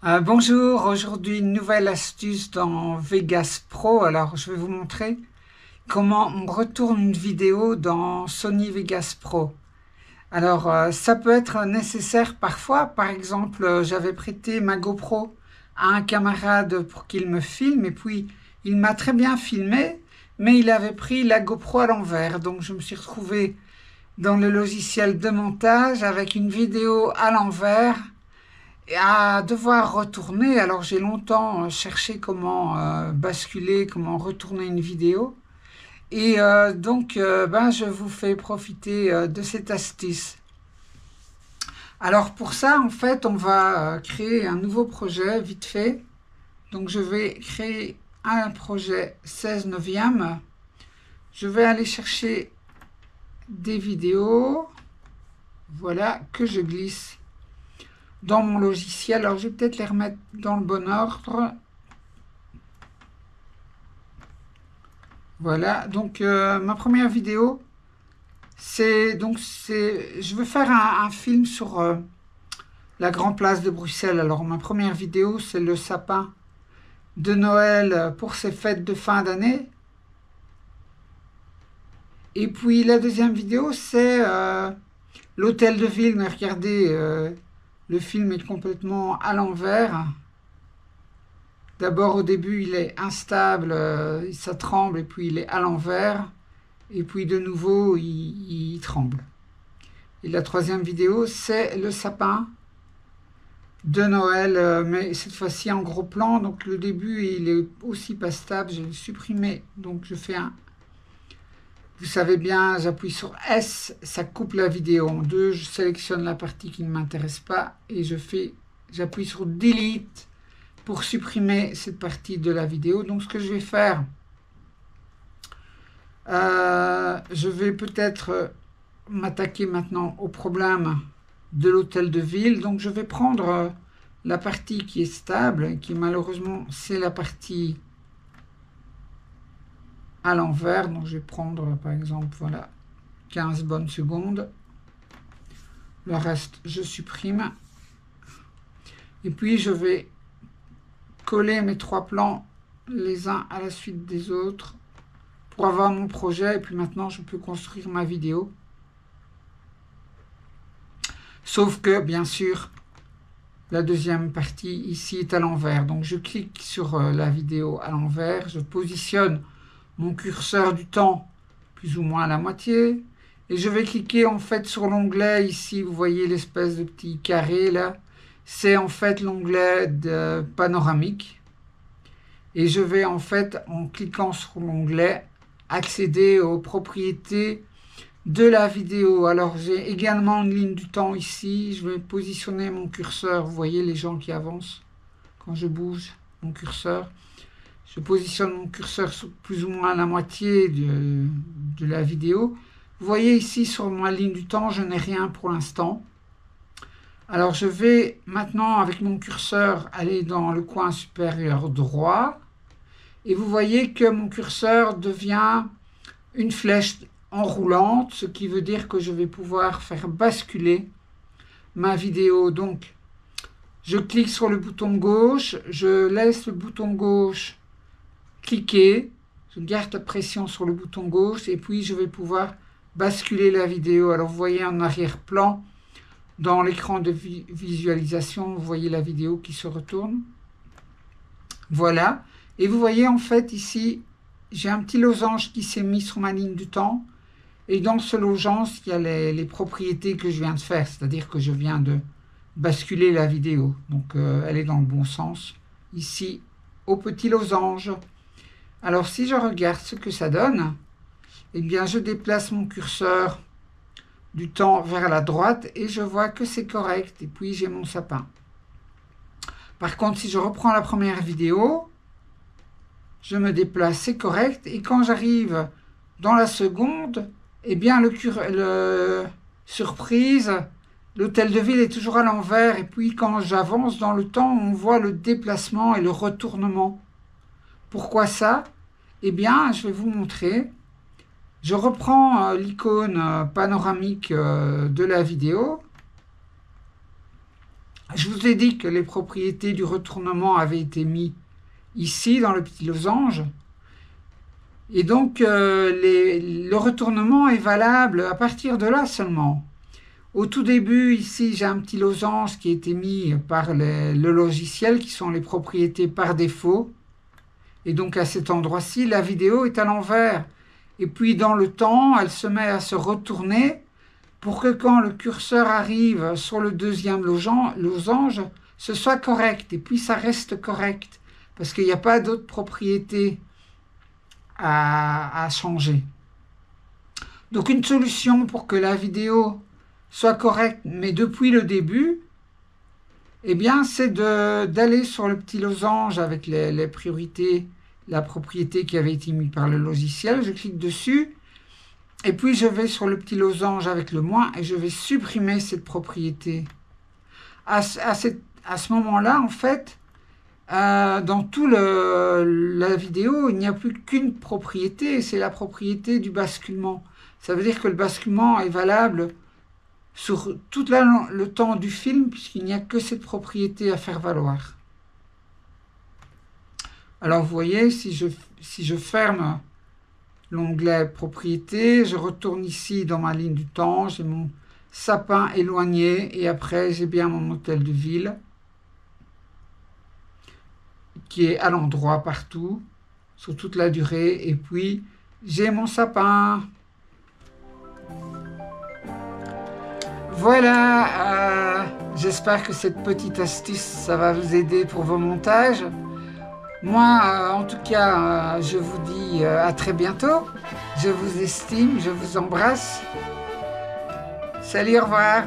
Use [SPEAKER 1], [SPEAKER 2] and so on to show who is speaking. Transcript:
[SPEAKER 1] Bonjour, aujourd'hui une nouvelle astuce dans Vegas Pro. Alors je vais vous montrer comment on retourne une vidéo dans Sony Vegas Pro. Alors ça peut être nécessaire parfois. Par exemple, j'avais prêté ma GoPro à un camarade pour qu'il me filme et puis il m'a très bien filmé, mais il avait pris la GoPro à l'envers. Donc je me suis retrouvée dans le logiciel de montage avec une vidéo à l'envers et à devoir retourner. Alors j'ai longtemps cherché comment basculer, comment retourner une vidéo. Et je vous fais profiter de cette astuce. Alors pour ça, en fait, on va créer un nouveau projet vite fait. Donc je vais créer un projet 16 neuvième. Je vais aller chercher des vidéos. Voilà, que je glisse dans mon logiciel. Alors je vais peut-être les remettre dans le bon ordre. Voilà, donc ma première vidéo, je veux faire un film sur la Grande Place de Bruxelles. Alors ma première vidéo, c'est le sapin de Noël pour ces fêtes de fin d'année. Et puis la deuxième vidéo, c'est l'hôtel de ville. Mais regardez, le film est complètement à l'envers. D'abord, au début, il est instable, ça tremble, et puis il est à l'envers. Et puis de nouveau, il tremble. Et la troisième vidéo, c'est le sapin de Noël, mais cette fois-ci en gros plan. Donc le début, il est aussi pas stable. Je vais le supprimer. Donc je fais un... Vous savez bien, j'appuie sur S, ça coupe la vidéo en deux. Je sélectionne la partie qui ne m'intéresse pas et j'appuie sur Delete pour supprimer cette partie de la vidéo. Donc ce que je vais faire, je vais peut-être m'attaquer maintenant au problème de l'hôtel de ville. Donc je vais prendre la partie qui est stable, qui malheureusement c'est la partie à l'envers. Donc je vais prendre par exemple, voilà, 15 bonnes secondes. Le reste, je supprime. Et puis je vais coller mes trois plans les uns à la suite des autres pour avoir mon projet. Et puis maintenant, je peux construire ma vidéo. Sauf que, bien sûr, la deuxième partie ici est à l'envers. Donc je clique sur la vidéo à l'envers. Je positionne mon curseur du temps plus ou moins à la moitié. Et je vais cliquer en fait sur l'onglet ici. Vous voyez l'espèce de petit carré là. C'est en fait l'onglet de panoramique. Et je vais en fait, en cliquant sur l'onglet, accéder aux propriétés de la vidéo. Alors j'ai également une ligne du temps ici. Je vais positionner mon curseur. Vous voyez les gens qui avancent quand je bouge mon curseur. Je positionne mon curseur sur plus ou moins la moitié de la vidéo. Vous voyez ici sur ma ligne du temps, je n'ai rien pour l'instant. Alors je vais maintenant avec mon curseur aller dans le coin supérieur droit. Et vous voyez que mon curseur devient une flèche enroulante, ce qui veut dire que je vais pouvoir faire basculer ma vidéo. Donc je clique sur le bouton gauche, je laisse le bouton gauche cliquer, je garde la pression sur le bouton gauche et puis je vais pouvoir basculer la vidéo. Alors vous voyez en arrière-plan, dans l'écran de visualisation, vous voyez la vidéo qui se retourne. Voilà. Et vous voyez en fait ici, j'ai un petit losange qui s'est mis sur ma ligne du temps. Et dans ce losange, il y a les propriétés que je viens de faire. C'est-à-dire que je viens de basculer la vidéo. Donc elle est dans le bon sens. Ici, au petit losange. Alors si je regarde ce que ça donne, eh bien je déplace mon curseur du temps vers la droite et je vois que c'est correct. Et puis j'ai mon sapin. Par contre, si je reprends la première vidéo, je me déplace, c'est correct. Et quand j'arrive dans la seconde, eh bien surprise, l'hôtel de ville est toujours à l'envers. Et puis quand j'avance dans le temps, on voit le déplacement et le retournement. Pourquoi ça? Eh bien, je vais vous montrer. Je reprends l'icône panoramique de la vidéo. Je vous ai dit que les propriétés du retournement avaient été mises ici dans le petit losange. Et donc le retournement est valable à partir de là seulement. Au tout début, ici, j'ai un petit losange qui a été mis par le logiciel, qui sont les propriétés par défaut. Et donc à cet endroit-ci, la vidéo est à l'envers. Et puis dans le temps, elle se met à se retourner pour que quand le curseur arrive sur le deuxième losange, ce soit correct. Et puis ça reste correct, parce qu'il n'y a pas d'autres propriétés à changer. Donc une solution pour que la vidéo soit correcte, mais depuis le début, eh bien, c'est d'aller sur le petit losange avec les priorités, la propriété qui avait été mise par le logiciel. Je clique dessus, et puis je vais sur le petit losange avec le moins, et je vais supprimer cette propriété. À ce moment-là, en fait, dans toute la vidéo, il n'y a plus qu'une propriété, c'est la propriété du basculement. Ça veut dire que le basculement est valable sur tout le temps du film, puisqu'il n'y a que cette propriété à faire valoir. Alors vous voyez, si je ferme l'onglet propriété, je retourne ici dans ma ligne du temps, j'ai mon sapin éloigné, et après j'ai bien mon hôtel de ville, qui est à l'endroit partout, sur toute la durée, et puis j'ai mon sapin. Voilà, j'espère que cette petite astuce, ça va vous aider pour vos montages. Moi, en tout cas, je vous dis à très bientôt. Je vous estime, je vous embrasse. Salut, au revoir.